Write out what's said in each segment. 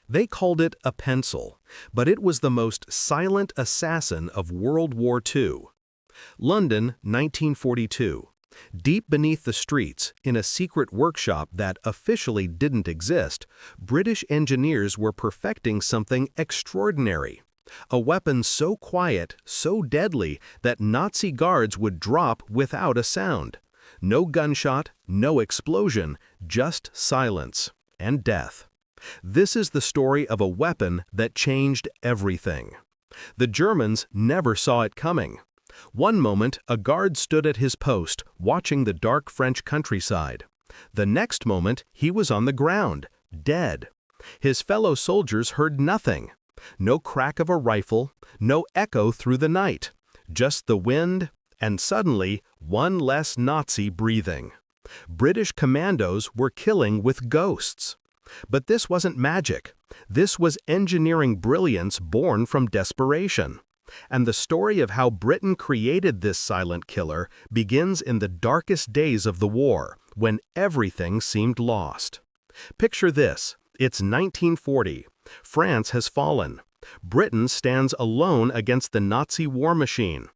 They called it a pencil, but it was the most silent assassin of World War II. London, 1942. Deep beneath the streets, in a secret workshop that officially didn't exist, British engineers were perfecting something extraordinary. A weapon so quiet, so deadly, that Nazi guards would drop without a sound. No gunshot, no explosion, just silence and death. This is the story of a weapon that changed everything. The Germans never saw it coming. One moment, a guard stood at his post, watching the dark French countryside. The next moment, he was on the ground, dead. His fellow soldiers heard nothing. No crack of a rifle, no echo through the night. Just the wind, and suddenly, one less Nazi breathing. British commandos were killing with ghosts. But this wasn't magic. This was engineering brilliance born from desperation. And the story of how Britain created this silent killer begins in the darkest days of the war, when everything seemed lost. Picture this. It's 1940. France has fallen. Britain stands alone against the Nazi war machine.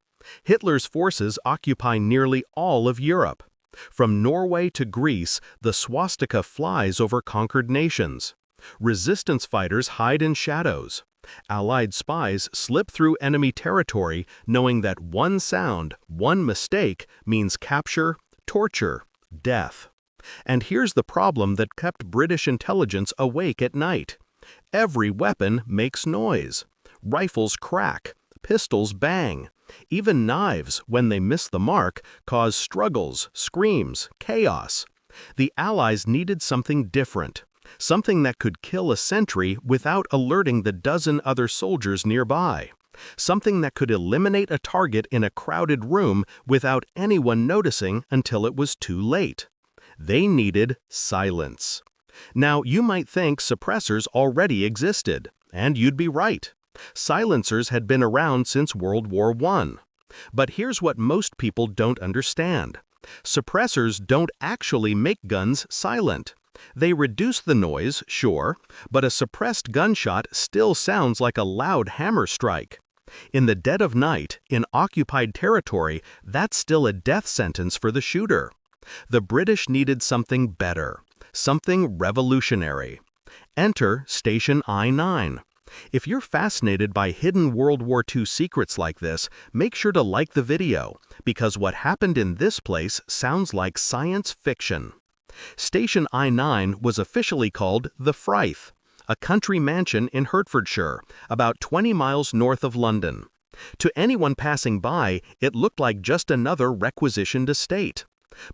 Hitler's forces occupy nearly all of Europe. From Norway to Greece, the swastika flies over conquered nations. Resistance fighters hide in shadows. Allied spies slip through enemy territory, knowing that one sound, one mistake, means capture, torture, death. And here's the problem that kept British intelligence awake at night. Every weapon makes noise. Rifles crack, pistols bang. Even knives, when they miss the mark, cause struggles, screams, chaos. The Allies needed something different. Something that could kill a sentry without alerting the dozen other soldiers nearby. Something that could eliminate a target in a crowded room without anyone noticing until it was too late. They needed silence. Now, you might think suppressors already existed, and you'd be right. Silencers had been around since World War I. But here's what most people don't understand. Suppressors don't actually make guns silent. They reduce the noise, sure, but a suppressed gunshot still sounds like a loud hammer strike. In the dead of night, in occupied territory, that's still a death sentence for the shooter. The British needed something better, something revolutionary. Enter Station I-9. If you're fascinated by hidden World War II secrets like this, make sure to like the video, because what happened in this place sounds like science fiction. Station I-9 was officially called the Fryth, a country mansion in Hertfordshire, about 20 miles north of London. To anyone passing by, it looked like just another requisitioned estate.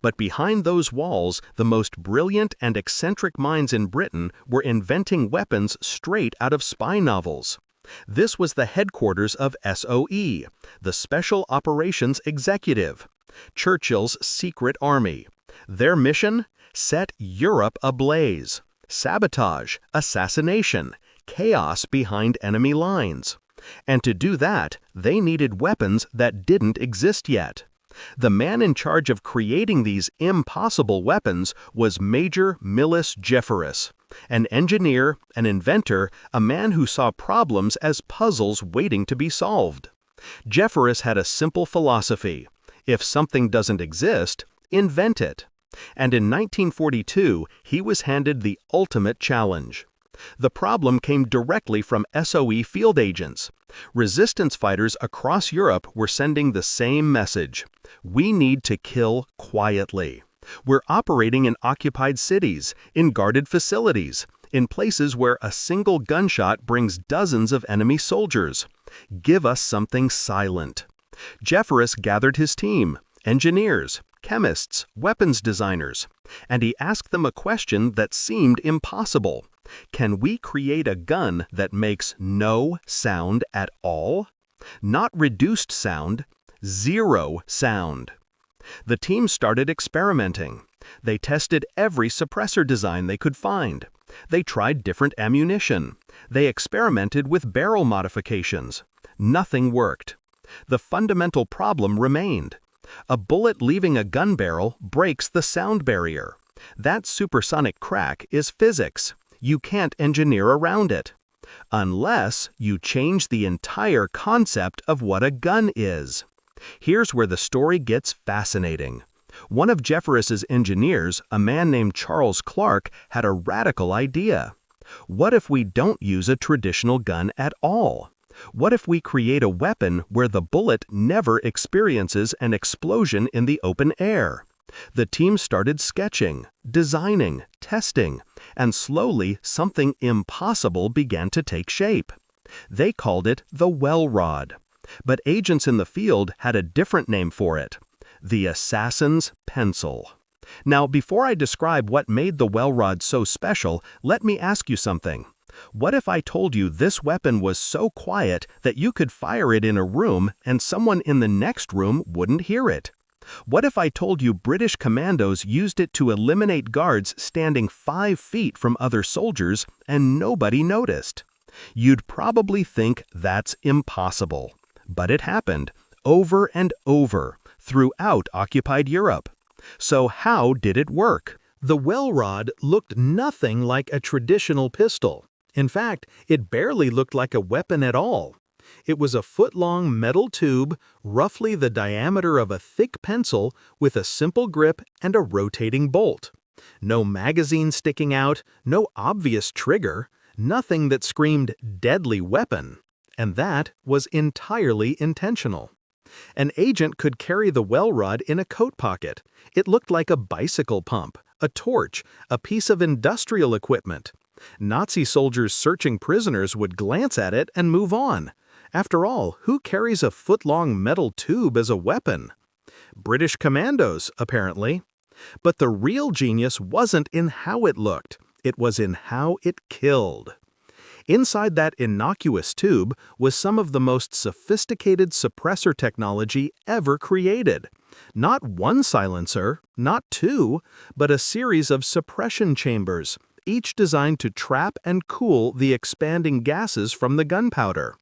But behind those walls, the most brilliant and eccentric minds in Britain were inventing weapons straight out of spy novels. This was the headquarters of SOE, the Special Operations Executive, Churchill's secret army. Their mission? Set Europe ablaze. Sabotage, assassination, chaos behind enemy lines. And to do that, they needed weapons that didn't exist yet. The man in charge of creating these impossible weapons was Major Millis Jefferis, an engineer, an inventor, a man who saw problems as puzzles waiting to be solved. Jefferis had a simple philosophy: if something doesn't exist, invent it. And in 1942, he was handed the ultimate challenge. The problem came directly from SOE field agents. Resistance fighters across Europe were sending the same message: we need to kill quietly. We're operating in occupied cities, in guarded facilities, in places where a single gunshot brings dozens of enemy soldiers. Give us something silent. Jefferis gathered his team, engineers, chemists, weapons designers, and he asked them a question that seemed impossible. Can we create a gun that makes no sound at all? Not reduced sound, zero sound. The team started experimenting. They tested every suppressor design they could find. They tried different ammunition. They experimented with barrel modifications. Nothing worked. The fundamental problem remained. A bullet leaving a gun barrel breaks the sound barrier. That supersonic crack is physics. You can't engineer around it. Unless you change the entire concept of what a gun is. Here's where the story gets fascinating. One of Jeffress's engineers, a man named Charles Clark, had a radical idea. What if we don't use a traditional gun at all? What if we create a weapon where the bullet never experiences an explosion in the open air? The team started sketching, designing, testing, and slowly something impossible began to take shape. They called it the Wellrod. But agents in the field had a different name for it: the assassin's pencil. Now, before I describe what made the Wellrod so special, let me ask you something. What if I told you this weapon was so quiet that you could fire it in a room and someone in the next room wouldn't hear it? What if I told you British commandos used it to eliminate guards standing 5 feet from other soldiers and nobody noticed? You'd probably think that's impossible. But it happened, over and over, throughout occupied Europe. So how did it work? The Wellrod looked nothing like a traditional pistol. In fact, it barely looked like a weapon at all. It was a foot-long metal tube, roughly the diameter of a thick pencil, with a simple grip and a rotating bolt. No magazine sticking out, no obvious trigger, nothing that screamed deadly weapon. And that was entirely intentional. An agent could carry the Wellrod in a coat pocket. It looked like a bicycle pump, a torch, a piece of industrial equipment. Nazi soldiers searching prisoners would glance at it and move on. After all, who carries a foot-long metal tube as a weapon? British commandos, apparently. But the real genius wasn't in how it looked. It was in how it killed. Inside that innocuous tube was some of the most sophisticated suppressor technology ever created. Not one silencer, not two, but a series of suppression chambers, each designed to trap and cool the expanding gases from the gunpowder.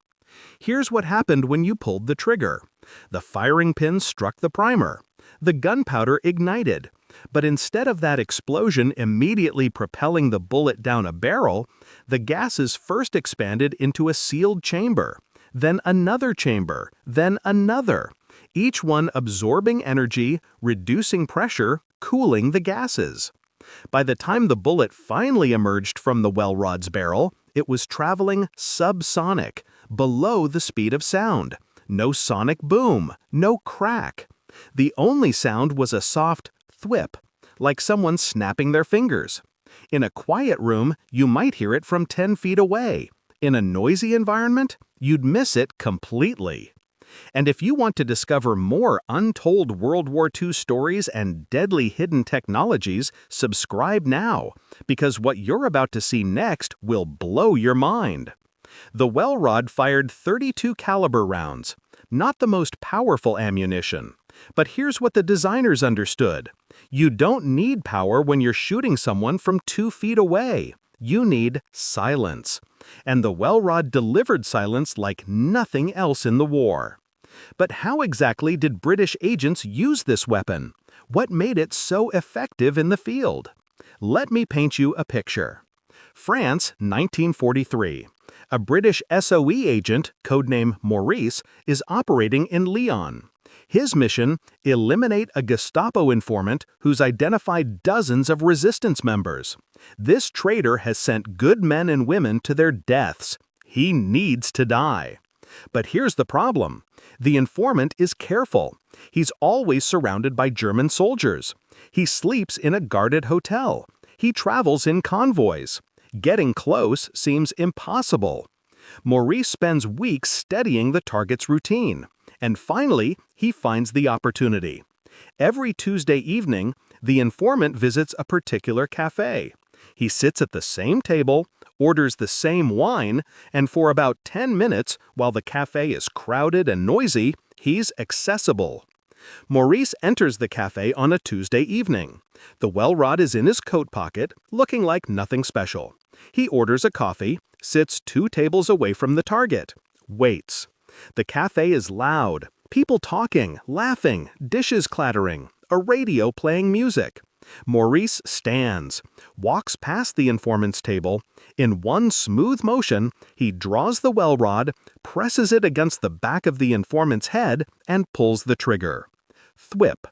Here's what happened when you pulled the trigger. The firing pin struck the primer. The gunpowder ignited. But instead of that explosion immediately propelling the bullet down a barrel, the gases first expanded into a sealed chamber, then another chamber, then another, each one absorbing energy, reducing pressure, cooling the gases. By the time the bullet finally emerged from the Wellrod's barrel, it was traveling subsonic, below the speed of sound. No sonic boom, no crack. The only sound was a soft thwip, like someone snapping their fingers. In a quiet room, you might hear it from 10 feet away. In a noisy environment, you'd miss it completely. And if you want to discover more untold World War II stories and deadly hidden technologies, subscribe now, because what you're about to see next will blow your mind. The Wellrod fired .32 caliber rounds, not the most powerful ammunition. But here's what the designers understood. You don't need power when you're shooting someone from 2 feet away. You need silence. And the Wellrod delivered silence like nothing else in the war. But how exactly did British agents use this weapon? What made it so effective in the field? Let me paint you a picture. France, 1943. A British SOE agent, codename Maurice, is operating in Lyon. His mission: eliminate a Gestapo informant who's identified dozens of resistance members. This traitor has sent good men and women to their deaths. He needs to die. But here's the problem. The informant is careful. He's always surrounded by German soldiers. He sleeps in a guarded hotel. He travels in convoys. Getting close seems impossible. Maurice spends weeks studying the target's routine. And finally, he finds the opportunity. Every Tuesday evening, the informant visits a particular cafe. He sits at the same table, orders the same wine, and for about 10 minutes, while the cafe is crowded and noisy, he's accessible. Maurice enters the cafe on a Tuesday evening. The Wellrod is in his coat pocket, looking like nothing special. He orders a coffee, sits 2 tables away from the target, waits. The cafe is loud, people talking, laughing, dishes clattering, a radio playing music. Maurice stands, walks past the informant's table. In one smooth motion, he draws the Wellrod, presses it against the back of the informant's head, and pulls the trigger. Thwip.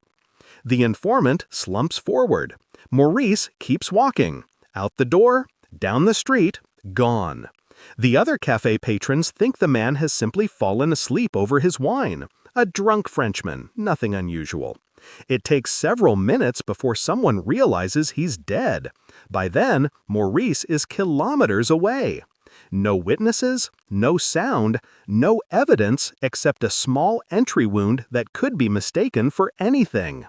The informant slumps forward. Maurice keeps walking. Out the door, down the street, gone. The other cafe patrons think the man has simply fallen asleep over his wine. A drunk Frenchman, nothing unusual. It takes several minutes before someone realizes he's dead. By then, Maurice is kilometers away. No witnesses, no sound, no evidence except a small entry wound that could be mistaken for anything.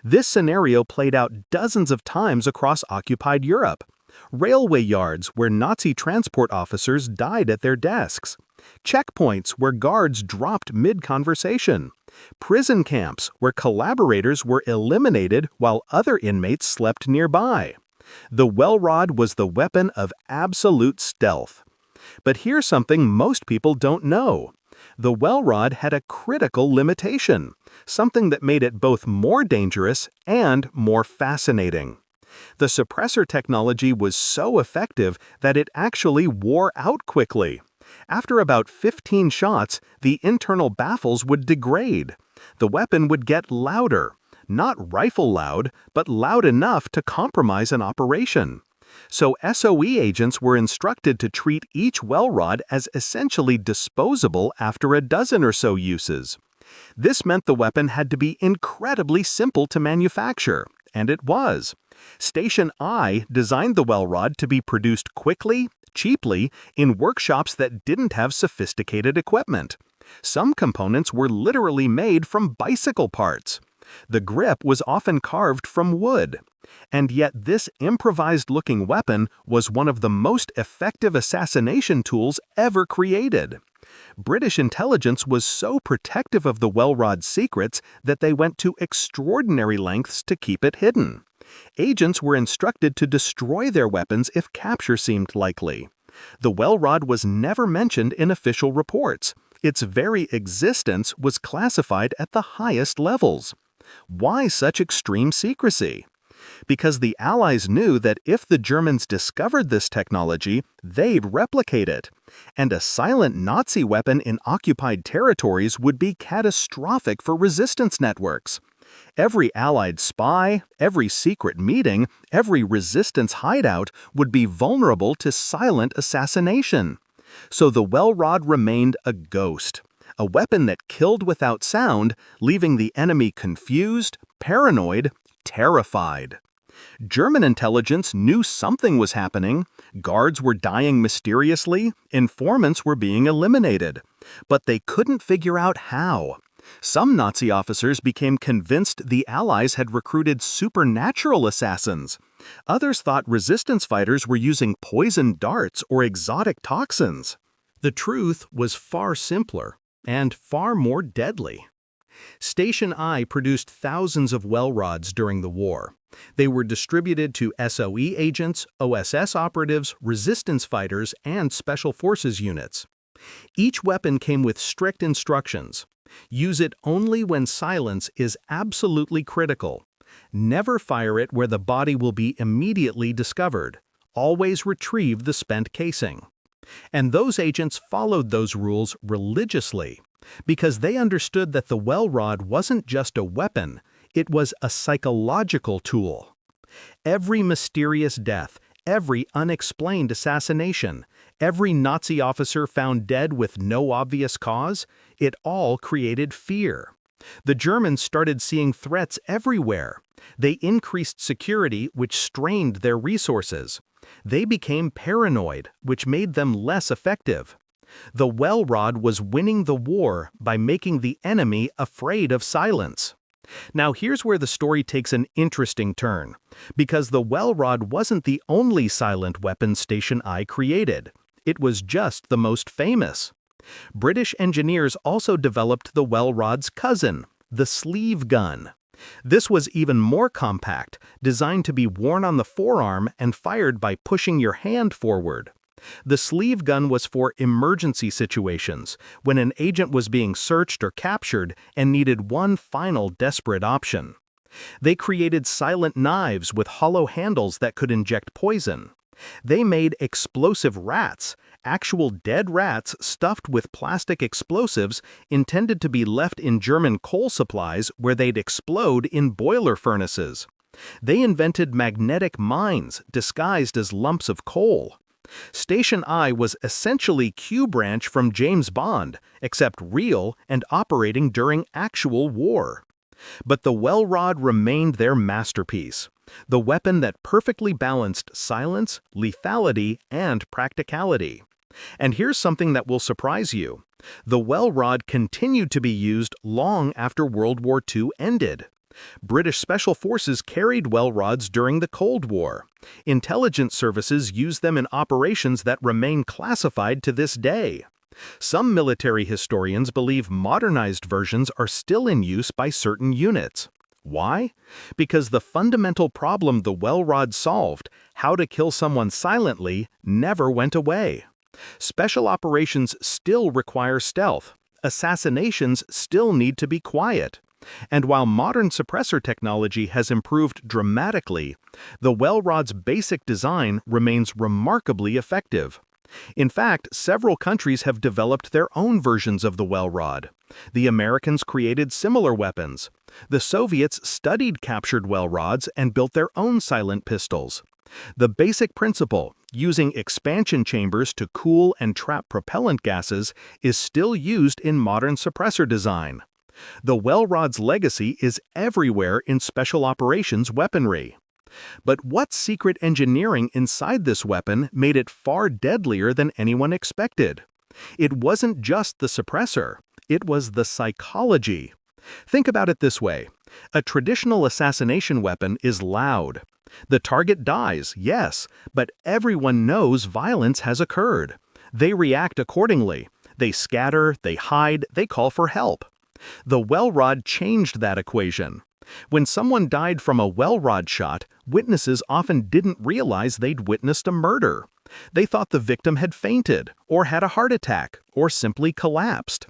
This scenario played out dozens of times across occupied Europe. Railway yards where Nazi transport officers died at their desks. Checkpoints where guards dropped mid-conversation. Prison camps where collaborators were eliminated while other inmates slept nearby. The Wellrod was the weapon of absolute stealth. But here's something most people don't know. The Wellrod had a critical limitation, something that made it both more dangerous and more fascinating. The suppressor technology was so effective that it actually wore out quickly. After about 15 shots, the internal baffles would degrade. The weapon would get louder, not rifle loud, but loud enough to compromise an operation. So SOE agents were instructed to treat each Wellrod as essentially disposable after a dozen or so uses. This meant the weapon had to be incredibly simple to manufacture, and it was. Station I designed the Wellrod to be produced quickly, cheaply, in workshops that didn't have sophisticated equipment. Some components were literally made from bicycle parts. The grip was often carved from wood. And yet this improvised-looking weapon was one of the most effective assassination tools ever created. British intelligence was so protective of the Wellrod's secrets that they went to extraordinary lengths to keep it hidden. Agents were instructed to destroy their weapons if capture seemed likely. The Wellrod was never mentioned in official reports. Its very existence was classified at the highest levels. Why such extreme secrecy? Because the Allies knew that if the Germans discovered this technology, they'd replicate it. And a silent Nazi weapon in occupied territories would be catastrophic for resistance networks. Every Allied spy, every secret meeting, every resistance hideout would be vulnerable to silent assassination. So the Wellrod remained a ghost, a weapon that killed without sound, leaving the enemy confused, paranoid, terrified. German intelligence knew something was happening. Guards were dying mysteriously, informants were being eliminated. But they couldn't figure out how. Some Nazi officers became convinced the Allies had recruited supernatural assassins. Others thought resistance fighters were using poison darts or exotic toxins. The truth was far simpler and far more deadly. Station I produced thousands of Wellrods during the war. They were distributed to SOE agents, OSS operatives, resistance fighters, and special forces units. Each weapon came with strict instructions. Use it only when silence is absolutely critical. Never fire it where the body will be immediately discovered. Always retrieve the spent casing. And those agents followed those rules religiously, because they understood that the Wellrod wasn't just a weapon, it was a psychological tool. Every mysterious death, every unexplained assassination, every Nazi officer found dead with no obvious cause, it all created fear. The Germans started seeing threats everywhere. They increased security, which strained their resources. They became paranoid, which made them less effective. The Wellrod was winning the war by making the enemy afraid of silence. Now here's where the story takes an interesting turn, because the Wellrod wasn't the only silent weapon Station I created. It was just the most famous. British engineers also developed the Wellrod's cousin, the sleeve gun. This was even more compact, designed to be worn on the forearm and fired by pushing your hand forward. The sleeve gun was for emergency situations, when an agent was being searched or captured and needed one final desperate option. They created silent knives with hollow handles that could inject poison. They made explosive rats, actual dead rats stuffed with plastic explosives intended to be left in German coal supplies where they'd explode in boiler furnaces. They invented magnetic mines disguised as lumps of coal. Station I was essentially Q Branch from James Bond, except real and operating during actual war. But the Wellrod remained their masterpiece, the weapon that perfectly balanced silence, lethality, and practicality. And here's something that will surprise you. The Wellrod continued to be used long after World War II ended. British Special Forces carried Wellrods during the Cold War. Intelligence services used them in operations that remain classified to this day. Some military historians believe modernized versions are still in use by certain units. Why? Because the fundamental problem the Wellrod solved, how to kill someone silently, never went away. Special operations still require stealth. Assassinations still need to be quiet. And while modern suppressor technology has improved dramatically, the Wellrod's basic design remains remarkably effective. In fact, several countries have developed their own versions of the Wellrod. The Americans created similar weapons. The Soviets studied captured Wellrods and built their own silent pistols. The basic principle, using expansion chambers to cool and trap propellant gases, is still used in modern suppressor design. The Wellrod's legacy is everywhere in special operations weaponry. But what secret engineering inside this weapon made it far deadlier than anyone expected? It wasn't just the suppressor, it was the psychology. Think about it this way. A traditional assassination weapon is loud. The target dies, yes, but everyone knows violence has occurred. They react accordingly. They scatter, they hide, they call for help. The Wellrod changed that equation. When someone died from a Wellrod shot, witnesses often didn't realize they'd witnessed a murder. They thought the victim had fainted, or had a heart attack, or simply collapsed.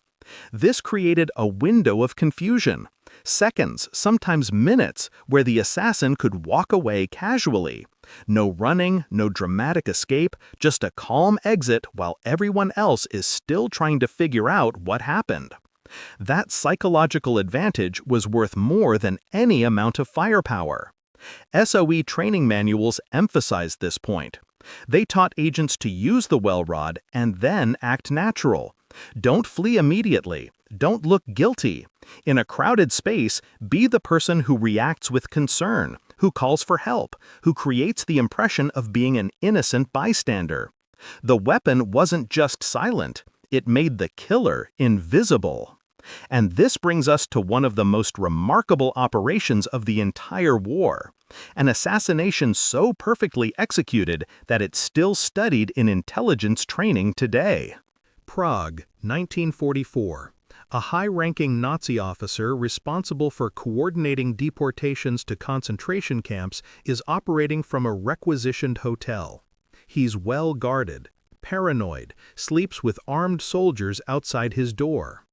This created a window of confusion. Seconds, sometimes minutes, where the assassin could walk away casually. No running, no dramatic escape, just a calm exit while everyone else is still trying to figure out what happened. That psychological advantage was worth more than any amount of firepower. SOE training manuals emphasized this point. They taught agents to use the Wellrod and then act natural. Don't flee immediately. Don't look guilty. In a crowded space, be the person who reacts with concern, who calls for help, who creates the impression of being an innocent bystander. The weapon wasn't just silent, it made the killer invisible. And this brings us to one of the most remarkable operations of the entire war, an assassination so perfectly executed that it's still studied in intelligence training today. Prague, 1944. A high-ranking Nazi officer responsible for coordinating deportations to concentration camps is operating from a requisitioned hotel. He's well guarded, paranoid, sleeps with armed soldiers outside his door.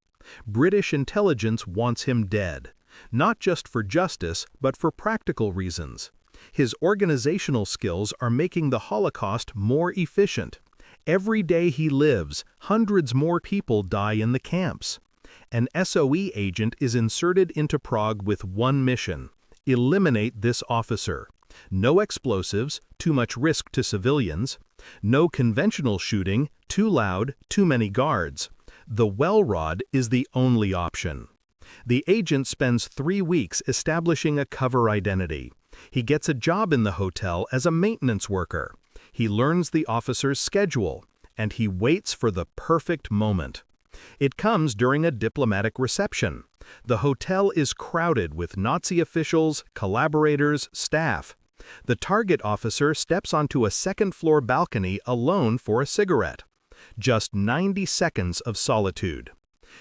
British intelligence wants him dead, not just for justice, but for practical reasons. His organizational skills are making the Holocaust more efficient. Every day he lives, hundreds more people die in the camps. An SOE agent is inserted into Prague with one mission: eliminate this officer. No explosives, too much risk to civilians. No conventional shooting, too loud, too many guards. The Wellrod is the only option. The agent spends 3 weeks establishing a cover identity. He gets a job in the hotel as a maintenance worker. He learns the officer's schedule, and he waits for the perfect moment. It comes during a diplomatic reception. The hotel is crowded with Nazi officials, collaborators, staff. The target officer steps onto a second-floor balcony alone for a cigarette. Just 90 seconds of solitude.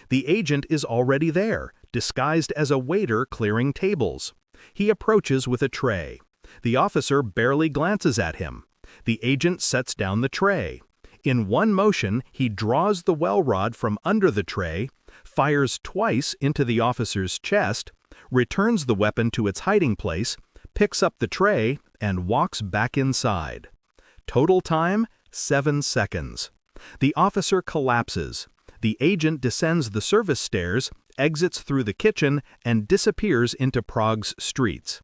The agent is already there, disguised as a waiter clearing tables. He approaches with a tray. The officer barely glances at him. The agent sets down the tray. In one motion, he draws the Wellrod from under the tray, fires twice into the officer's chest, returns the weapon to its hiding place, picks up the tray, and walks back inside. Total time, 7 seconds. The officer collapses. The agent descends the service stairs, exits through the kitchen, and disappears into Prague's streets.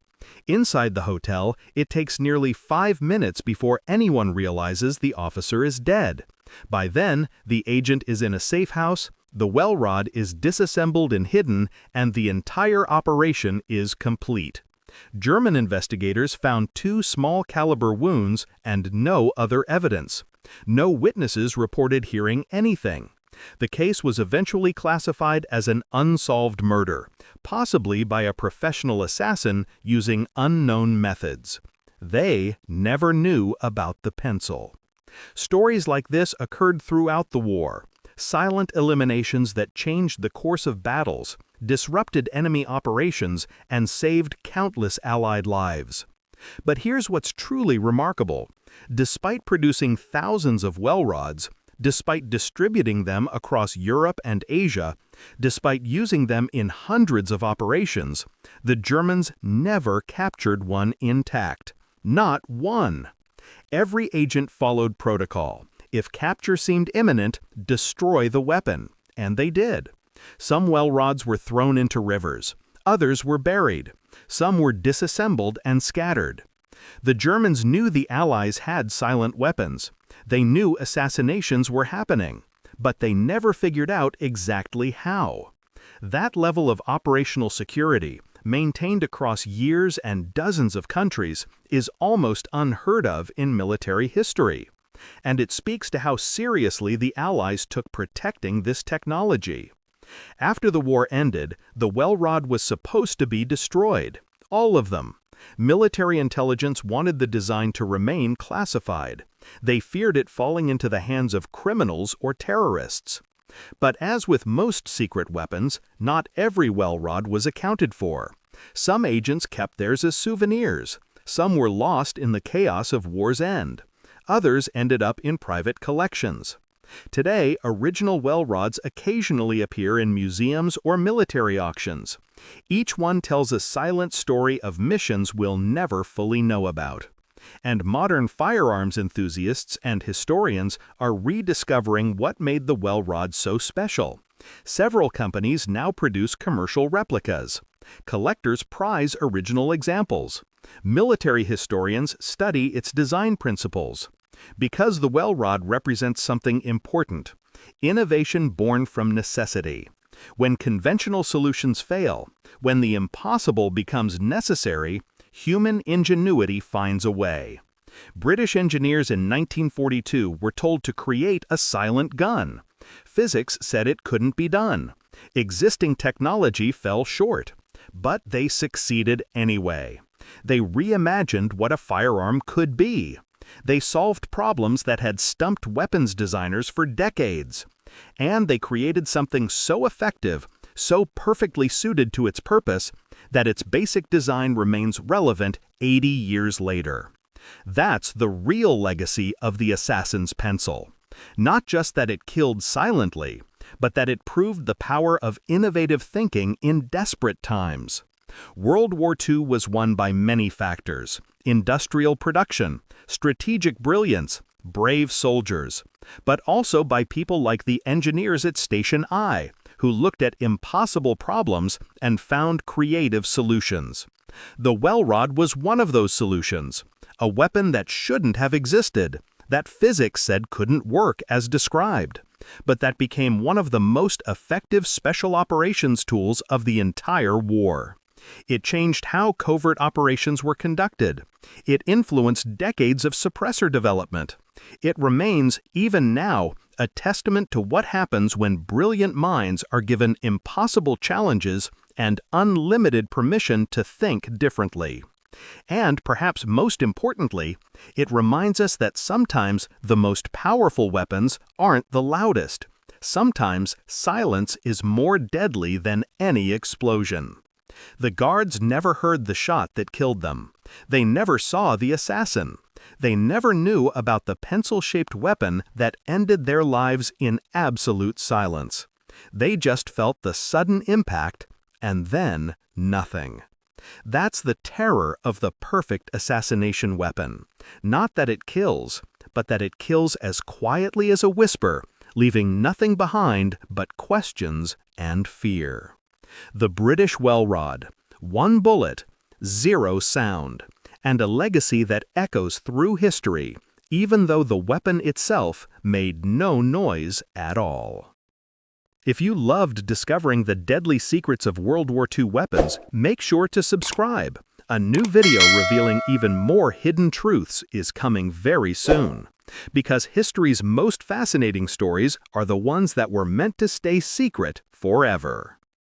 Inside the hotel, it takes nearly 5 minutes before anyone realizes the officer is dead. By then, the agent is in a safe house, the Wellrod is disassembled and hidden, and the entire operation is complete. German investigators found 2 small-caliber wounds and no other evidence. No witnesses reported hearing anything. The case was eventually classified as an unsolved murder, possibly by a professional assassin using unknown methods. They never knew about the pencil. Stories like this occurred throughout the war. Silent eliminations that changed the course of battles, disrupted enemy operations, and saved countless Allied lives. But here's what's truly remarkable. Despite producing thousands of Wellrods, despite distributing them across Europe and Asia, despite using them in hundreds of operations, the Germans never captured one intact. Not one. Every agent followed protocol. If capture seemed imminent, destroy the weapon. And they did. Some Wellrods were thrown into rivers. Others were buried. Some were disassembled and scattered. The Germans knew the Allies had silent weapons. They knew assassinations were happening, but they never figured out exactly how. That level of operational security, maintained across years and dozens of countries, is almost unheard of in military history. And it speaks to how seriously the Allies took protecting this technology. After the war ended, the Wellrod was supposed to be destroyed. All of them. Military intelligence wanted the design to remain classified. They feared it falling into the hands of criminals or terrorists. But as with most secret weapons, not every Wellrod was accounted for. Some agents kept theirs as souvenirs. Some were lost in the chaos of war's end. Others ended up in private collections. Today, original Wellrods occasionally appear in museums or military auctions. Each one tells a silent story of missions we'll never fully know about. And modern firearms enthusiasts and historians are rediscovering what made the Wellrod so special. Several companies now produce commercial replicas. Collectors prize original examples. Military historians study its design principles. Because the Wellrod represents something important, innovation born from necessity. When conventional solutions fail, when the impossible becomes necessary, human ingenuity finds a way. British engineers in 1942 were told to create a silent gun. Physics said it couldn't be done. Existing technology fell short. But they succeeded anyway. They reimagined what a firearm could be. They solved problems that had stumped weapons designers for decades. And they created something so effective, so perfectly suited to its purpose, that its basic design remains relevant 80 years later. That's the real legacy of the assassin's pencil. Not just that it killed silently, but that it proved the power of innovative thinking in desperate times. World War II was won by many factors: industrial production, strategic brilliance, brave soldiers, but also by people like the engineers at Station I, who looked at impossible problems and found creative solutions. The Wellrod was one of those solutions, a weapon that shouldn't have existed, that physics said couldn't work as described, but that became one of the most effective special operations tools of the entire war. It changed how covert operations were conducted. It influenced decades of suppressor development. It remains, even now, a testament to what happens when brilliant minds are given impossible challenges and unlimited permission to think differently. And perhaps most importantly, it reminds us that sometimes the most powerful weapons aren't the loudest. Sometimes silence is more deadly than any explosion. The guards never heard the shot that killed them. They never saw the assassin. They never knew about the pencil-shaped weapon that ended their lives in absolute silence. They just felt the sudden impact and then nothing. That's the terror of the perfect assassination weapon. Not that it kills, but that it kills as quietly as a whisper, leaving nothing behind but questions and fear. The British Wellrod. 1 bullet, 0 sound, and a legacy that echoes through history, even though the weapon itself made no noise at all. If you loved discovering the deadly secrets of World War II weapons, make sure to subscribe. A new video revealing even more hidden truths is coming very soon. Because history's most fascinating stories are the ones that were meant to stay secret forever.